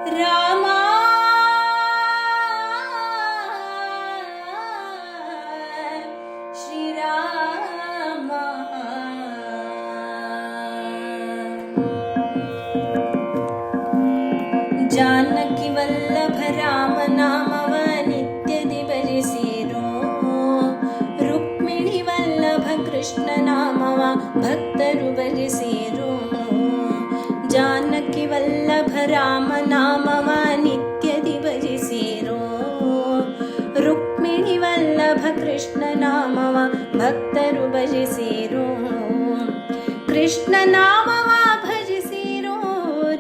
ರಾಮ ಶ್ರೀರಾಮ ಜಾನಕಿ ವಲ್ಲಭ ರಾಮ ನಾಮವ ನಿತ್ಯದಿ ಭಜಿಸಿರೋ. ರುಕ್ಮಿಣಿ ವಲ್ಲಭ ಕೃಷ್ಣ ನಾಮವ ಭಕ್ತರು ಭಜಿಸಿರೋ. ಜಾನಕಿ ವಲ್ಲಭ ರಾಮ ನಾಮವ ನಿತ್ಯದಿ ಭಜಿಸಿರೋ. ರುಕ್ಮಿಣಿ ವಲ್ಲಭ ಕೃಷ್ಣ ನಾಮವ ಭಕ್ತರು ಭಜಿಸಿರೋ. ಕೃಷ್ಣ ನಾಮವ ಭಜಿಸಿರೋ.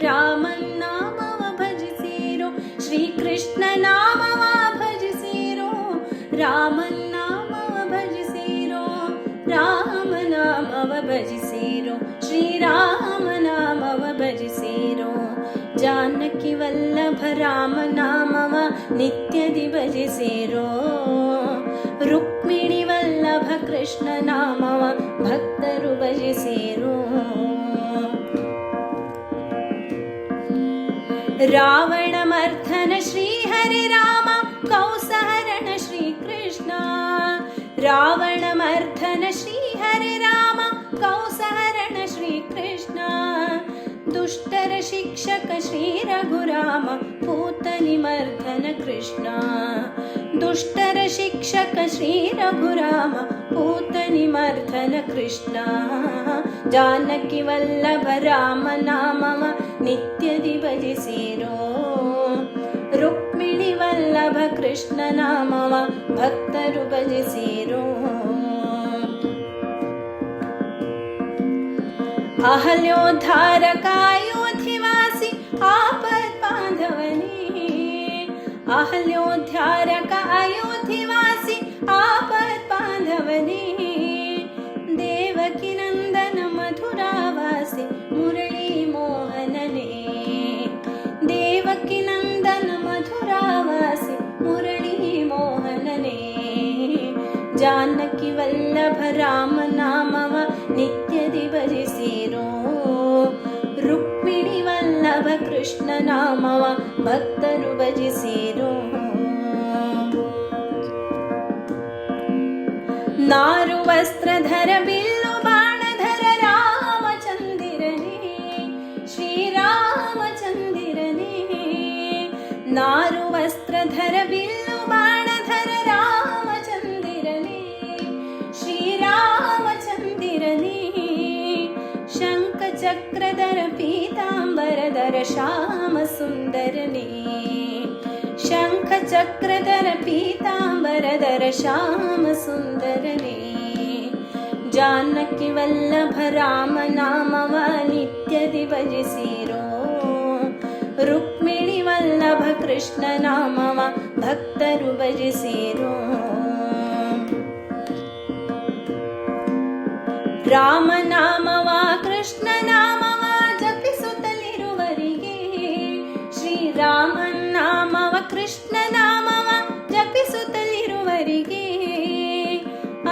ರಾಮನ್ ನಾಮವ ಭಜಿಸಿರೋ. ಶ್ರೀಕೃಷ್ಣ ನಾಮವ ಭಜಿಸಿರೋ. ರಾಮನ್ ನಾಮವ ಭಜಿಸಿರೋ. ರಾಮ ನಾಮವ ಭಜಿಸಿರೋ. ಶ್ರೀರಾಮ ನಾಮವ ಭಜಿಸಿರೋ. ಜಾನಕಿ ವಲ್ಲಭ ರಾಮ ನಾಮವ ನಿತ್ಯದಿ ಭಜಿಸಿರೋ. ರುಕ್ಮಿಣಿ ವಲ್ಲಭ ಕೃಷ್ಣ ನಾಮವ ಭಕ್ತರು ಭಜಿಸಿರೋ. ರಾವಣ ಮರ್ಧನ ಶ್ರೀ ಹರಿ ರಾಮ ಕೌಸಹರಣ ಶ್ರೀಕೃಷ್ಣ. ರಾವಣ ಮರ್ಧನ ಶ್ರೀ ಹರಿ ರಾಮ ಕೌಸಹರಣ ಶ್ರೀಕೃಷ್ಣ. ದುಷ್ಟರ ಶಿಕ್ಷಕ ಶ್ರೀ ರಘುರಾಮ ಪೂತನಿ ಮರ್ಧನ ಕೃಷ್ಣ. ದುಷ್ಟರ ಶಿಕ್ಷಕ ಶ್ರೀ ರಘುರಾಮ ಪೂತನಿ ಮರ್ಧನ ಕೃಷ್ಣ. ಜಾನಕಿ ವಲ್ಲಭ ರಾಮ ನಾಮವ ನಿತ್ಯದಿ ಭಜಿಸಿರೋ. ರುಕ್ಮಿಣಿ ವಲ್ಲಭ ಕೃಷ್ಣ ನಾಮವ ಭಕ್ತರು ಭಜಿಸಿರೋ. ಅಹಲ್ಯೋದ್ಧಾರಕ ಅಯೋಧ್ಯವಾಸಿ ಆಪತ್ ಬಾಂಧವನೇ. ಅಹಲ್ಯೋದ್ಧಾರಕ ಅಯೋಧ್ಯವಾಸಿ ಆಪತ್ ಬಾಂಧವನೇ. ದೇವಕಿ ನಂದನ ಮಧುರಾವಾಸಿ ಮುರಳಿ ಮೋಹನನೇ. ದೇವಕಿ ನಂದನ ಮಧುರಾವಾಸಿ ಮುರಳಿ ಮೋಹನನೇ. ಜಾನಕಿ ವಲ್ಲಭ ರಾಮ ನಾಮವ ನಿತ್ಯದಿ ಭಜಿಸಿರೋ. ರುಕ್ಮಿಣಿ ವಲ್ಲಭ ಕೃಷ್ಣ ನಾಮವ ಭಕ್ತರು ಭಜಿಸಿರೋ. ನಾರು ವಸ್ತ್ರಧರ ಬಿಲ್ಲು ಬಾಣಧರ ರಾಮಚಂದಿರನೇ. ಶ್ರೀರಾಮಚಂದಿರನೇ. ನಾರು ವಸ್ತ್ರಧರ ಬಿಲ್ಲು ಬಾಣಧರ ರಾಮಚಂದಿರನೇ. ಶ್ರೀರಾಮಚಂದಿರನೇ. ಶಂಖ ಚಕ್ರಧರ ಪೀತಾಂಬರಧರ ಶ್ಯಾಮ ಸುಂದರನೇ. ಶಂಖ ಚಕ್ರಧರ ಪೀತಾಂಬರಧರ ಶ್ಯಾಮ ಸುಂದರನೇ. ಜಾನಕಿ ವಲ್ಲಭ ರಾಮ ನಾಮವ ನಿತ್ಯದಿ ಭಜಿಸಿರೋ. ರುಕ್ಮಿಣಿ ವಲ್ಲಭ ಕೃಷ್ಣ ನಾಮವ ಭಕ್ತರು ಭಜಿಸಿರೋ. ರಾಮ ನಾಮವ ಕೃಷ್ಣ ನಾಮವ ಜಪಿಸುತ್ತಲಿರುವರಿಗೆ. ಶ್ರೀರಾಮನ್ ನಾಮವ ಕೃಷ್ಣ ನಾಮವ ಜಪಿಸುತ್ತಲಿರುವರಿಗೆ.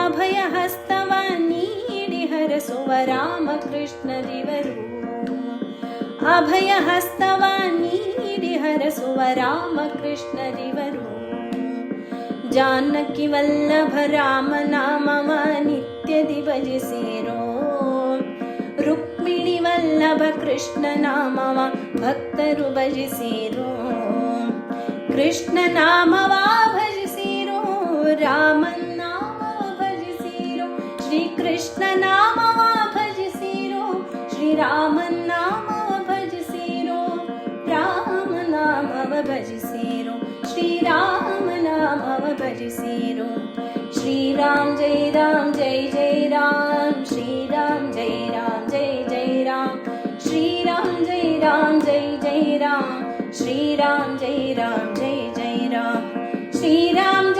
ಅಭಯ ಹಸ್ತವ ನೀಡಿ ಹರಸುವ ರಾಮಕೃಷ್ಣರಿವರು. ಅಭಯ ಹಸ್ತವ ನೀಡಿ ಹರಸುವ ರಾಮಕೃಷ್ಣರಿವರು. ಜಾನಕಿ ವಲ್ಲಭ ರಾಮ ನಾಮವ ನಿತ್ಯದಿ ಭಜಿಸಿರೋ. ರುಕ್ಮಿಣಿ ವಲ್ಲಭ ಕೃಷ್ಣ ನಾಮವ ಭಕ್ತರು ಭಜಿಸಿರೋ. ಕೃಷ್ಣ ನಾಮವ ಭಜಿಸಿರೋ. ರಾಮನ್ ನಾಮವ ಭಜಿಸಿರೋ. ಶ್ರೀಕೃಷ್ಣ ನಾಮವ ಭಜಿಸಿರೋ. ಶ್ರೀರಾಮನ್ ನಾಮವ ಭಜಿಸಿರೋ. ರಾಮ ನಾಮವ ಭಜಿಸಿರೋ. ಶ್ರೀರಾಮ ನಾಮವ ಭಜಿಸಿರೋ. ಶ್ರೀರಾಮ್ ಜೈ ರಾಮ್ ಜೈ ಜೈ ರಾಮ್. ಶ್ರೀರಾಮ್ ಜೈ ರಾಮ್ ಜೈ ಜೈ ರಾಮ್. ಶ್ರೀರಾಮ್ ಜೈ ರಾಮ್ ಜೈ ಜೈ ರಾಮ್. ಶ್ರೀರಾಮ್ ಜೈ ರಾಮ್ ಜೈ ಜೈ ರಾಮ್. ಶ್ರೀರಾಮ್